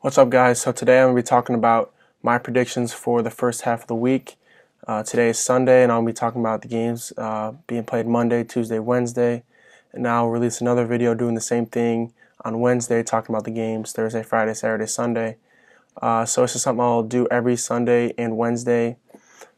What's up, guys? So today I'm going to be talking about my predictions for the first half of the week. Today is Sunday, and I'll be talking about the games being played Monday, Tuesday, Wednesday. And now I'll release another video doing the same thing on Wednesday, talking about the games Thursday, Friday, Saturday, Sunday. So it's just something I'll do every Sunday and Wednesday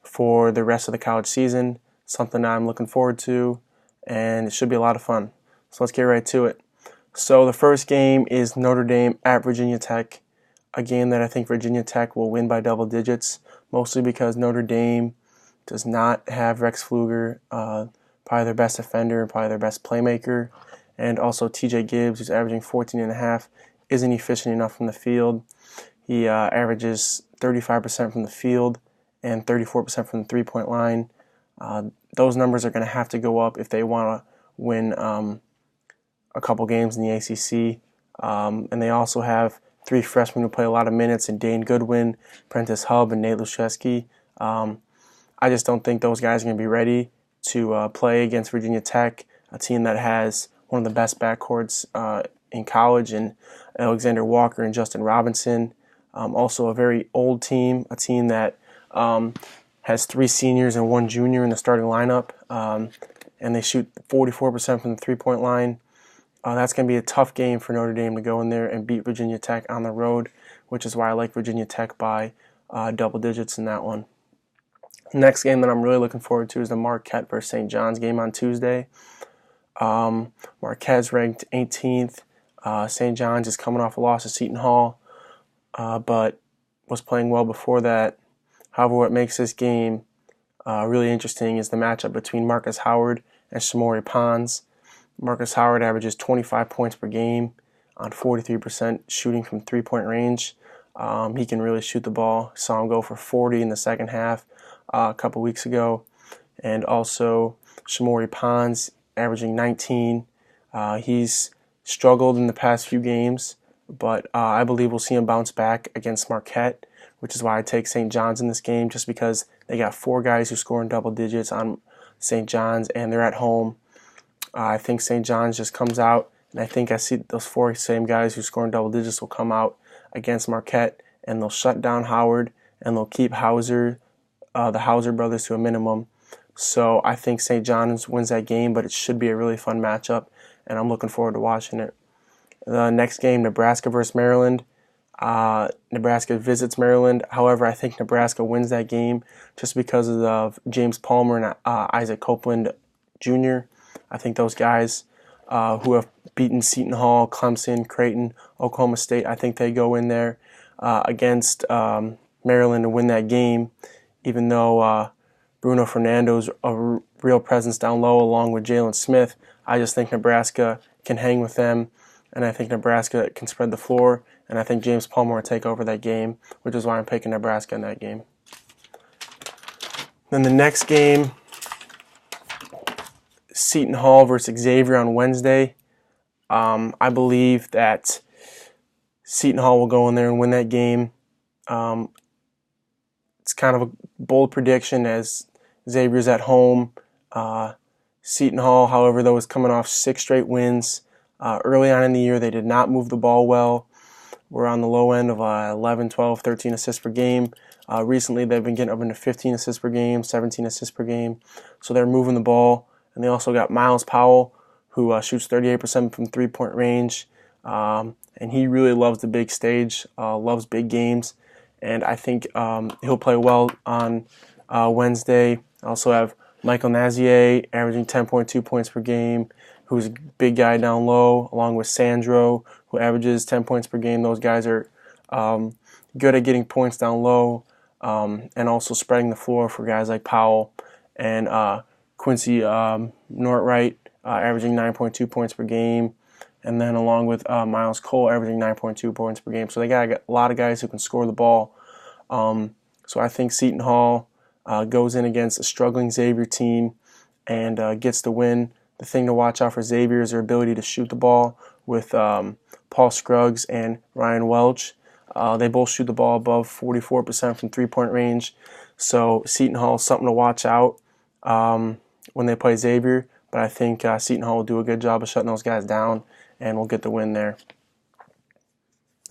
for the rest of the college season. Something I'm looking forward to, and it should be a lot of fun. So let's get right to it. So the first game is Notre Dame at Virginia Tech. A game that I think Virginia Tech will win by double digits, mostly because Notre Dame does not have Rex Pfluger, probably their best defender and probably their best playmaker, and also TJ Gibbs, who's averaging 14.5, isn't efficient enough from the field. He averages 35% from the field and 34% from the three-point line. Those numbers are going to have to go up if they want to win a couple games in the ACC. And they also have three freshmen who play a lot of minutes in Dane Goodwin, Prentice Hub, and Nate Laszewski. I just don't think those guys are going to be ready to play against Virginia Tech, a team that has one of the best backcourts in college, and Alexander Walker and Justin Robinson. Also a very old team, a team that has three seniors and one junior in the starting lineup, and they shoot 44% from the three-point line. That's going to be a tough game for Notre Dame to go in there and beat Virginia Tech on the road, which is why I like Virginia Tech by double digits in that one. The next game that I'm really looking forward to is the Marquette versus St. John's game on Tuesday. Marquette's ranked 18th. St. John's is coming off a loss to Seton Hall, but was playing well before that. However, what makes this game really interesting is the matchup between Marcus Howard and Shamorie Ponds. Marcus Howard averages 25 points per game on 43% shooting from three-point range. He can really shoot the ball. Saw him go for 40 in the second half a couple weeks ago. And also Shamorie Ponds averaging 19. He's struggled in the past few games, but I believe we'll see him bounce back against Marquette, which is why I take St. John's in this game, just because they got four guys who score in double digits on St. John's, and they're at home. I think St. John's just comes out, and I think I see those four same guys who score in double digits will come out against Marquette, and they'll shut down Howard, and they'll keep the Hauser brothers to a minimum. So I think St. John's wins that game, but it should be a really fun matchup, and I'm looking forward to watching it. The next game, Nebraska versus Maryland. Nebraska visits Maryland. However, I think Nebraska wins that game just because of James Palmer and Isaac Copeland Jr. I think those guys who have beaten Seton Hall, Clemson, Creighton, Oklahoma State, I think they go in there against Maryland and win that game, even though Bruno Fernando's a real presence down low along with Jalen Smith. I just think Nebraska can hang with them, and I think Nebraska can spread the floor, and I think James Palmer will take over that game, which is why I'm picking Nebraska in that game. Then the next game, Seton Hall versus Xavier on Wednesday. I believe that Seton Hall will go in there and win that game. It's kind of a bold prediction as Xavier's at home. Seton Hall, however, though, is coming off 6 straight wins. Early on in the year, they did not move the ball well. We're on the low end of 11, 12, 13 assists per game. Recently, they've been getting up into 15 assists per game, 17 assists per game. So they're moving the ball. And they also got Miles Powell, who shoots 38% from three-point range. And he really loves the big stage, loves big games. And I think he'll play well on Wednesday. I also have Michael Nazier averaging 10.2 points per game, who's a big guy down low, along with Sandro, who averages 10 points per game. Those guys are good at getting points down low and also spreading the floor for guys like Powell and Quincy Nortright, averaging 9.2 points per game, and then along with Miles Cole averaging 9.2 points per game. So they got a lot of guys who can score the ball. So I think Seton Hall goes in against a struggling Xavier team and gets the win. The thing to watch out for Xavier is their ability to shoot the ball with Paul Scruggs and Ryan Welch. They both shoot the ball above 44% from three-point range. So Seton Hall is something to watch out when they play Xavier, but I think Seton Hall will do a good job of shutting those guys down, and we'll get the win there.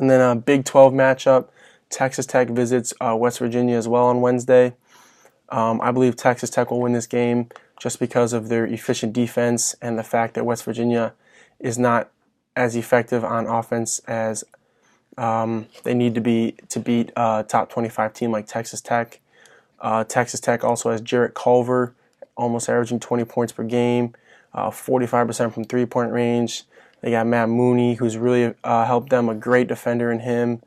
And then a Big 12 matchup, Texas Tech visits West Virginia as well on Wednesday. I believe Texas Tech will win this game just because of their efficient defense and the fact that West Virginia is not as effective on offense as they need to be to beat a top 25 team like Texas Tech. Texas Tech also has Jarrett Culver, almost averaging 20 points per game, 45% from three-point range. They got Matt Mooney, who's really helped them, a great defender in him.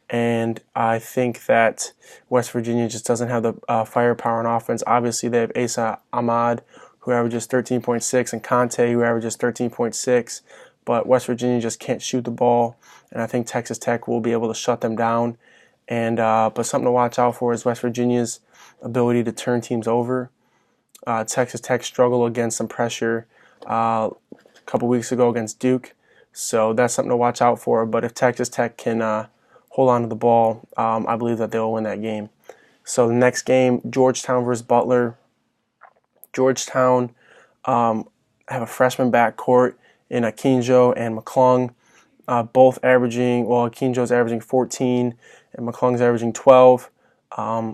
And I think that West Virginia just doesn't have the firepower on offense. Obviously, they have Asa Ahmad, who averages 13.6, and Conte, who averages 13.6. But West Virginia just can't shoot the ball, and I think Texas Tech will be able to shut them down. And but something to watch out for is West Virginia's ability to turn teams over. Texas Tech struggled against some pressure a couple weeks ago against Duke, so that's something to watch out for. But if Texas Tech can hold on to the ball, I believe that they'll win that game. So the next game, Georgetown versus Butler. Georgetown have a freshman backcourt in Akinjo and McClung, both averaging, well, Akinjo's averaging 14 and McClung's averaging 12. A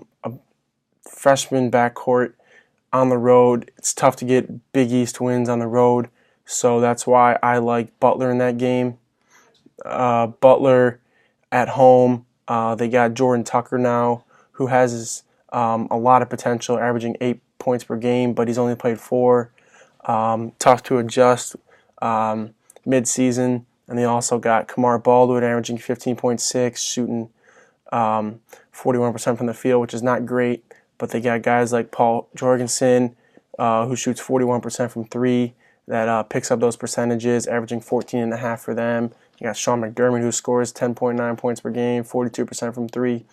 freshman backcourt on the road, it's tough to get Big East wins on the road, so that's why I like Butler in that game. Butler at home, they got Jordan Tucker now, who has a lot of potential, averaging 8 points per game, but he's only played 4. Tough to adjust mid-season. And they also got Kamar Baldwin averaging 15.6, shooting 41% from the field, which is not great. But they got guys like Paul Jorgensen, who shoots 41% from 3, that picks up those percentages, averaging 14.5 for them. You got Sean McDermott, who scores 10.9 points per game, 42% from 3.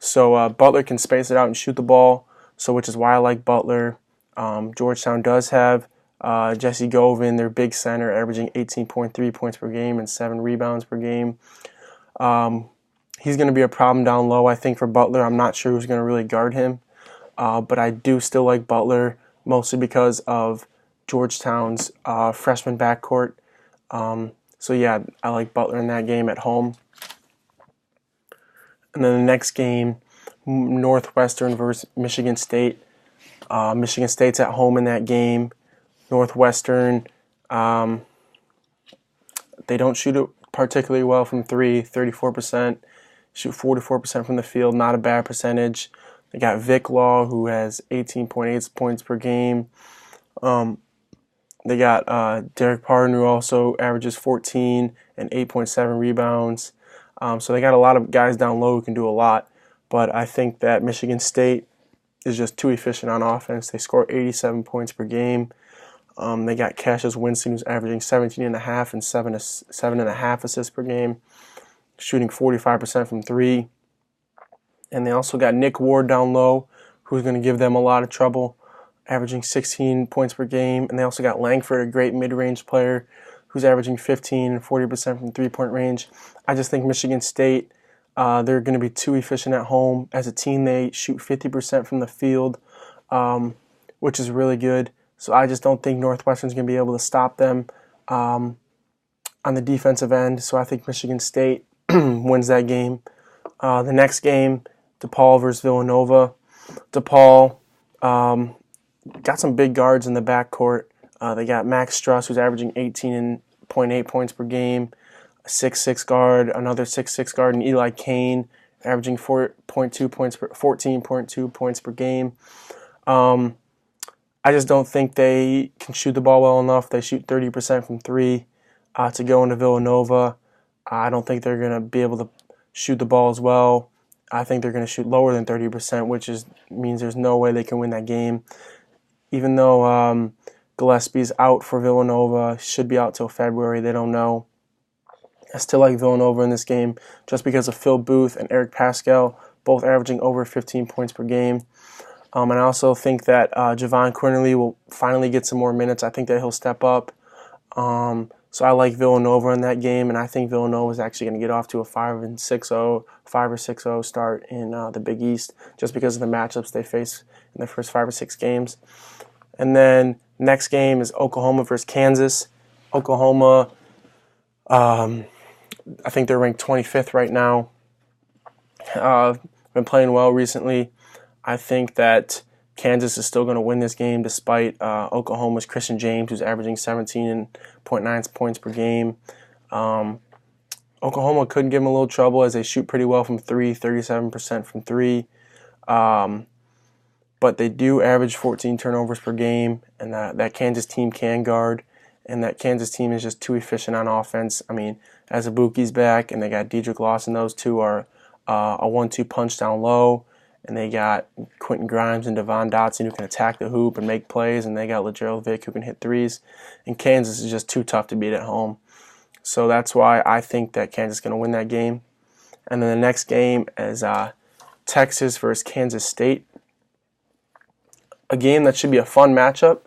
So Butler can space it out and shoot the ball, so which is why I like Butler. Georgetown does have Jesse Govin, their big center, averaging 18.3 points per game and 7 rebounds per game. He's going to be a problem down low, I think, for Butler. I'm not sure who's going to really guard him, but I do still like Butler, mostly because of Georgetown's freshman backcourt. So yeah, I like Butler in that game at home. And then the next game, Northwestern versus Michigan State. Michigan State's at home in that game. Northwestern, they don't shoot it particularly well from 3, 34%. Shoot 44% from the field, not a bad percentage. They got Vic Law, who has 18.8 points per game. They got Derek Pardon, who also averages 14 and 8.7 rebounds. So they got a lot of guys down low who can do a lot. But I think that Michigan State is just too efficient on offense. They score 87 points per game. They got Cassius Winston, who's averaging 17.5 and 7.5 assists per game, shooting 45% from 3. And they also got Nick Ward down low, who's going to give them a lot of trouble, averaging 16 points per game. And they also got Langford, a great mid-range player, who's averaging 15 and 40% from three-point range. I just think Michigan State, they're going to be too efficient at home. As a team, they shoot 50% from the field, which is really good. So I just don't think Northwestern's going to be able to stop them on the defensive end. So I think Michigan State wins that game. The next game, DePaul versus Villanova. DePaul got some big guards in the backcourt. They got Max Struss, who's averaging 18.8 points per game, a 6'6 guard, another 6'6 guard, and Eli Kane, averaging 14.2 points per game. I just don't think they can shoot the ball well enough. They shoot 30% from 3 to go into Villanova. I don't think they're going to be able to shoot the ball as well. I think they're going to shoot lower than 30%, which means there's no way they can win that game. Even though Gillespie's out for Villanova, should be out till February, they don't know. I still like Villanova in this game just because of Phil Booth and Eric Pascal, both averaging over 15 points per game. And I also think that Javon Quinerly will finally get some more minutes. I think that he'll step up. So I like Villanova in that game, and I think Villanova is actually going to get off to a 5 or 6-0 start in the Big East just because of the matchups they face in the first 5 or 6 games. And then next game is Oklahoma versus Kansas. Oklahoma I think they're ranked 25th right now. Been playing well recently. I think that Kansas is still going to win this game despite Oklahoma's Christian James, who's averaging 17.9 points per game. Oklahoma could give them a little trouble as they shoot pretty well from three, 37% from three. But they do average 14 turnovers per game, and that Kansas team can guard, and that Kansas team is just too efficient on offense. I mean, as Azubuike's back, and they got Dedrick Lawson, those two are a 1-2 punch down low, and they got Quentin Grimes and Devon Dotson who can attack the hoop and make plays, and they got Lagerald Vick who can hit threes, and Kansas is just too tough to beat at home. So that's why I think that Kansas is going to win that game. And then the next game is Texas versus Kansas State. A game that should be a fun matchup.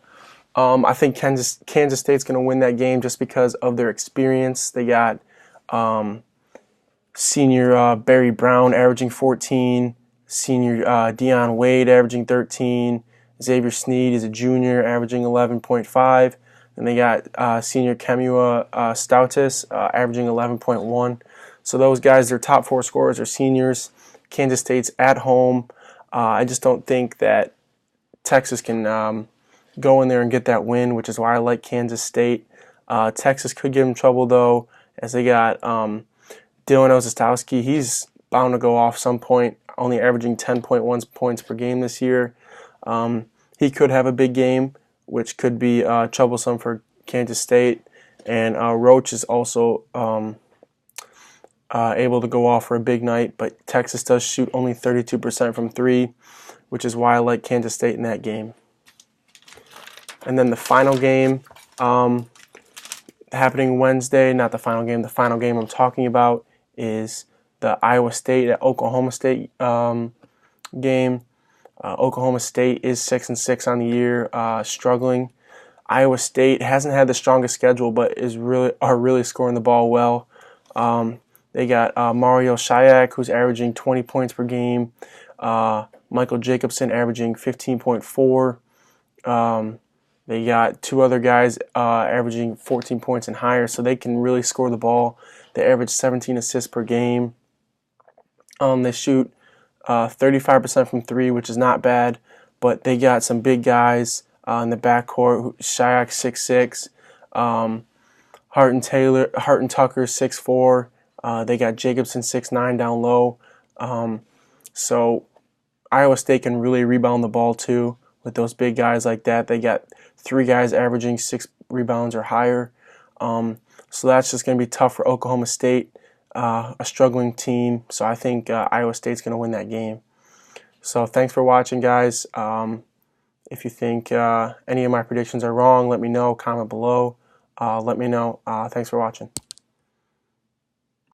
I think Kansas State's going to win that game just because of their experience. They got senior Barry Brown averaging 14, senior Deion Wade averaging 13, Xavier Sneed is a junior averaging 11.5, and they got senior Kemua Stoutis averaging 11.1. So those guys, their top four scorers are seniors. Kansas State's at home. I just don't think that Texas can go in there and get that win, which is why I like Kansas State. Texas could give them trouble, though, as they got Dylan Ozastowski. He's bound to go off some point, only averaging 10.1 points per game this year. He could have a big game, which could be troublesome for Kansas State. And Roach is also able to go off for a big night, but Texas does shoot only 32% from three, which is why I like Kansas State in that game. And then the final game happening Wednesday, not the final game I'm talking about is the Iowa State at Oklahoma State game. Oklahoma State is 6-6 on the year, struggling. Iowa State hasn't had the strongest schedule, but are really scoring the ball well. They got Mario Shayak, who's averaging 20 points per game. Michael Jacobson averaging 15.4. They got two other guys averaging 14 points and higher, so they can really score the ball. They average 17 assists per game. They shoot 35% from three, which is not bad, but they got some big guys in the backcourt. Shayak 6'6", Harton Tucker 6'4". They got Jacobson 6'9" down low. So Iowa State can really rebound the ball too with those big guys like that. They got three guys averaging 6 rebounds or higher. So that's just going to be tough for Oklahoma State, a struggling team. So I think Iowa State's going to win that game. So thanks for watching, guys. If you think any of my predictions are wrong, let me know. Comment below. Let me know. Thanks for watching.